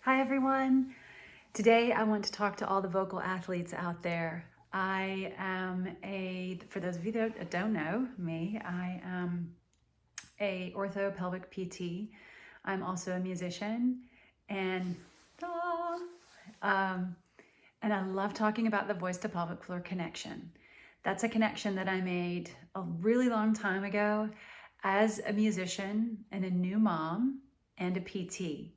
Hi everyone. Today I want to talk to all the vocal athletes out there. For those of you that don't know me, I am a orthopelvic PT. I'm also a musician and um, and I love talking about the voice to pelvic floor connection. That's a connection that I made a really long time ago as a musician and a new mom and a PT.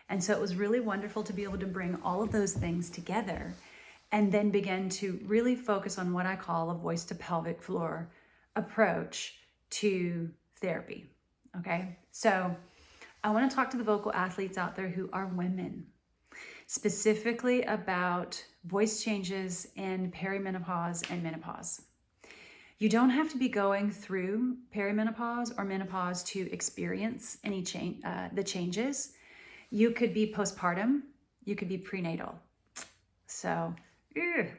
And so it was really wonderful to be able to bring all of those things together and then begin to really focus on what I call a voice to pelvic floor approach to therapy. Okay, so I want to talk to the vocal athletes out there who are women, specifically about voice changes in perimenopause and menopause. You don't have to be going through perimenopause or menopause to experience the changes. You could be postpartum, you could be prenatal. So,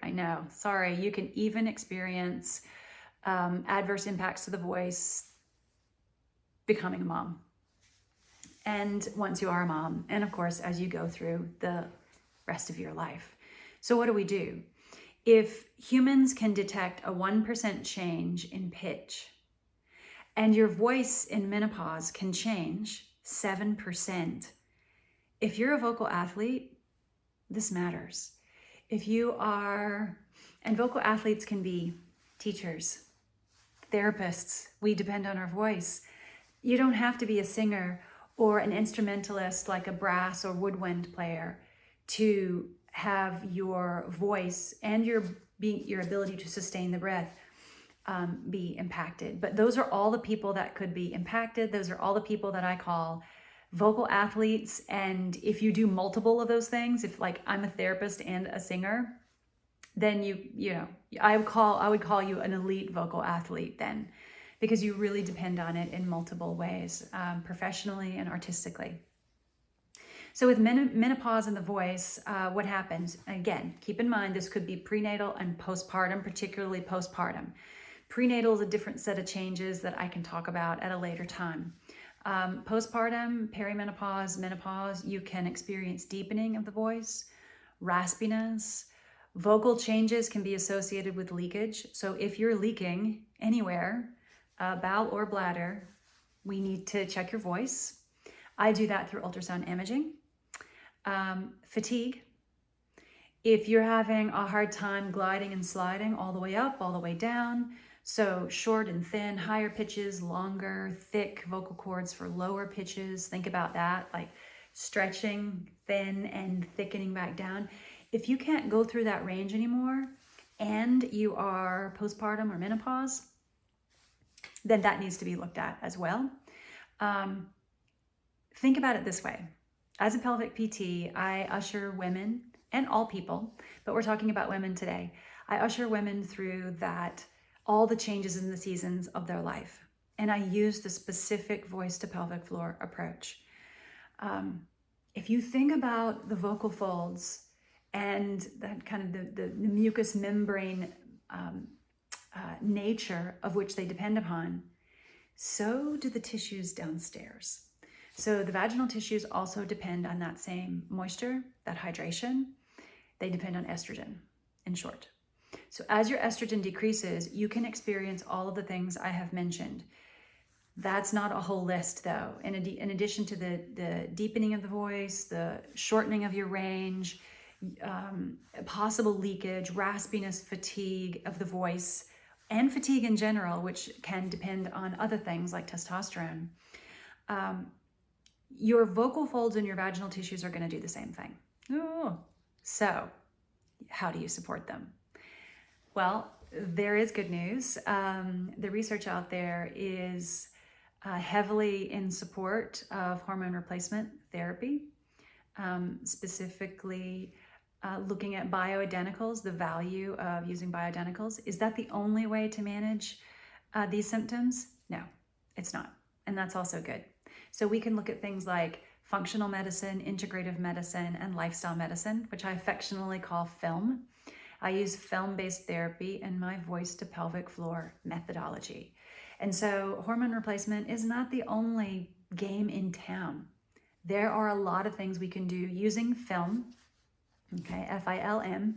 I know, sorry, you can even experience adverse impacts to the voice becoming a mom. And once you are a mom, and of course, as you go through the rest of your life. So, what do? If humans can detect a 1% change in pitch, and your voice in menopause can change 7%, if you're a vocal athlete, this matters. And vocal athletes can be teachers, therapists. We depend on our voice. You don't have to be a singer or an instrumentalist like a brass or woodwind player to have your voice and your ability to sustain the breath be impacted. But those are all the people that could be impacted. Those are all the people that I call vocal athletes. And if you do multiple of those things, if like I'm a therapist and a singer, then I would call you an elite vocal athlete then, because you really depend on it in multiple ways, professionally and artistically. So with menopause in the voice, what happens? Again, keep in mind, this could be prenatal and postpartum, particularly postpartum. Prenatal is a different set of changes that I can talk about at a later time. Postpartum, perimenopause, menopause, you can experience deepening of the voice, raspiness. Vocal changes can be associated with leakage. So if you're leaking anywhere, bowel or bladder, we need to check your voice. I do that through ultrasound imaging. Fatigue. If you're having a hard time gliding and sliding all the way up, all the way down, so short and thin, higher pitches, longer, thick vocal cords for lower pitches. Think about that, like stretching thin and thickening back down. If you can't go through that range anymore and you are postpartum or menopause, then that needs to be looked at as well. Think about it this way. As a pelvic PT, I usher women and all people, but we're talking about women today. I usher women through all the changes in the seasons of their life. And I use the specific voice to pelvic floor approach. If you think about the vocal folds and that kind of the mucous membrane nature of which they depend upon, so do the tissues downstairs. So the vaginal tissues also depend on that same moisture, that hydration. They depend on estrogen, in short. So as your estrogen decreases, you can experience all of the things I have mentioned. That's not a whole list though. In addition to the deepening of the voice, the shortening of your range, possible leakage, raspiness, fatigue of the voice, and fatigue in general, which can depend on other things like testosterone, your vocal folds and your vaginal tissues are going to do the same thing. So how do you support them? Well, there is good news. The research out there is heavily in support of hormone replacement therapy, specifically looking at bioidenticals, the value of using bioidenticals. Is that the only way to manage these symptoms? No, it's not. And that's also good. So we can look at things like functional medicine, integrative medicine, and lifestyle medicine, which I affectionately call film. I use film-based therapy in my voice to pelvic floor methodology. And so hormone replacement is not the only game in town. There are a lot of things we can do using film, okay, FILM,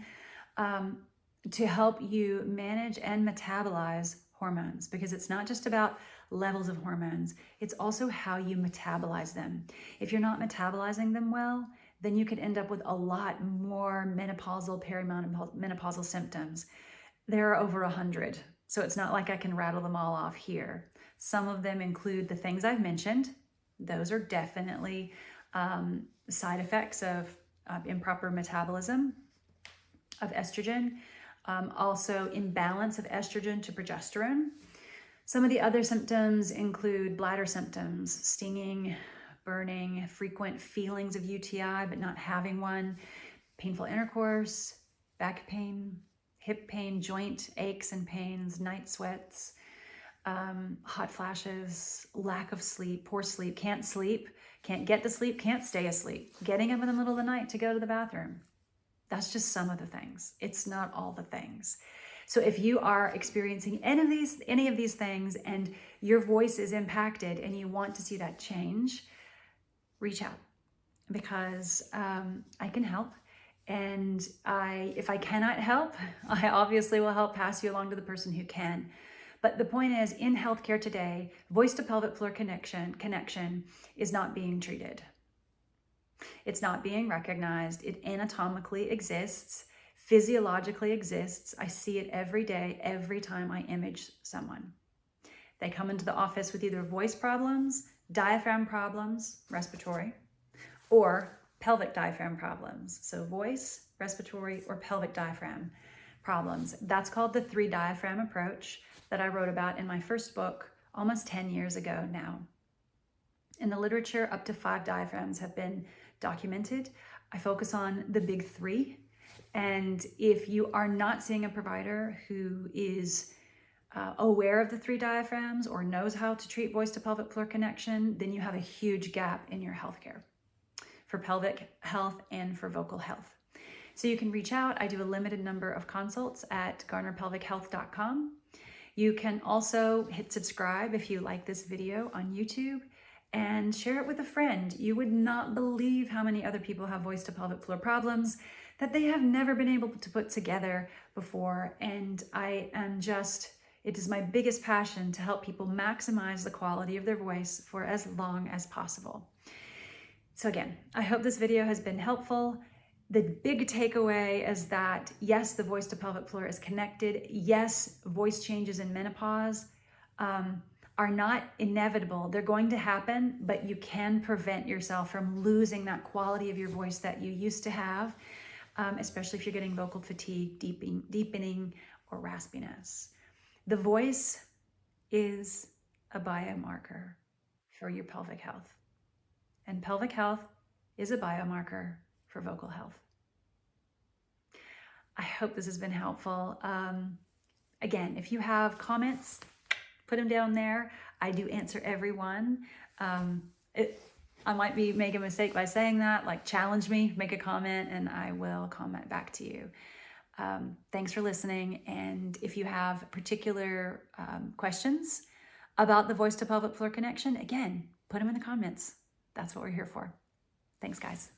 to help you manage and metabolize hormones, because it's not just about levels of hormones, it's also how you metabolize them. If you're not metabolizing them well, then you could end up with a lot more menopausal, perimenopausal symptoms. There are over 100, so it's not like I can rattle them all off here. Some of them include the things I've mentioned. Those are definitely side effects of improper metabolism of estrogen. Also imbalance of estrogen to progesterone. Some of the other symptoms include bladder symptoms, stinging, burning, frequent feelings of UTI but not having one, painful intercourse, back pain, hip pain, joint aches and pains, night sweats, hot flashes, lack of sleep, poor sleep, can't get to sleep, can't stay asleep, getting up in the middle of the night to go to the bathroom. That's just some of the things. It's not all the things. So if you are experiencing any of these things and your voice is impacted and you want to see that change, reach out, because I can help. And if I cannot help, I obviously will help pass you along to the person who can. But the point is, in healthcare today, voice to pelvic floor connection is not being treated. It's not being recognized. It anatomically exists, physiologically exists. I see it every day, every time I image someone. They come into the office with either voice problems, diaphragm problems, respiratory, or pelvic diaphragm problems. So voice, respiratory, or pelvic diaphragm problems. That's called the 3 diaphragm approach that I wrote about in my first book almost 10 years ago now. In the literature, up to 5 diaphragms have been documented. I focus on the big 3. And if you are not seeing a provider who is aware of the 3 diaphragms or knows how to treat voice to pelvic floor connection, then you have a huge gap in your healthcare for pelvic health and for vocal health. So you can reach out. I do a limited number of consults at garnerpelvichealth.com. You can also hit subscribe if you like this video on YouTube, and share it with a friend. You would not believe how many other people have voice to pelvic floor problems that they have never been able to put together before. And it is my biggest passion to help people maximize the quality of their voice for as long as possible. So again, I hope this video has been helpful. The big takeaway is that yes, the voice to pelvic floor is connected. Yes, voice changes in menopause are not inevitable. They're going to happen, but you can prevent yourself from losing that quality of your voice that you used to have, especially if you're getting vocal fatigue, deepening, or raspiness. The voice is a biomarker for your pelvic health, and pelvic health is a biomarker for vocal health. I hope this has been helpful. Again, if you have comments, put them down there. I do answer everyone. I might make a mistake by saying that, like challenge me, make a comment, and I will comment back to you. Thanks for listening. And if you have particular questions about the voice to pelvic floor connection, again, put them in the comments. That's what we're here for. Thanks, guys.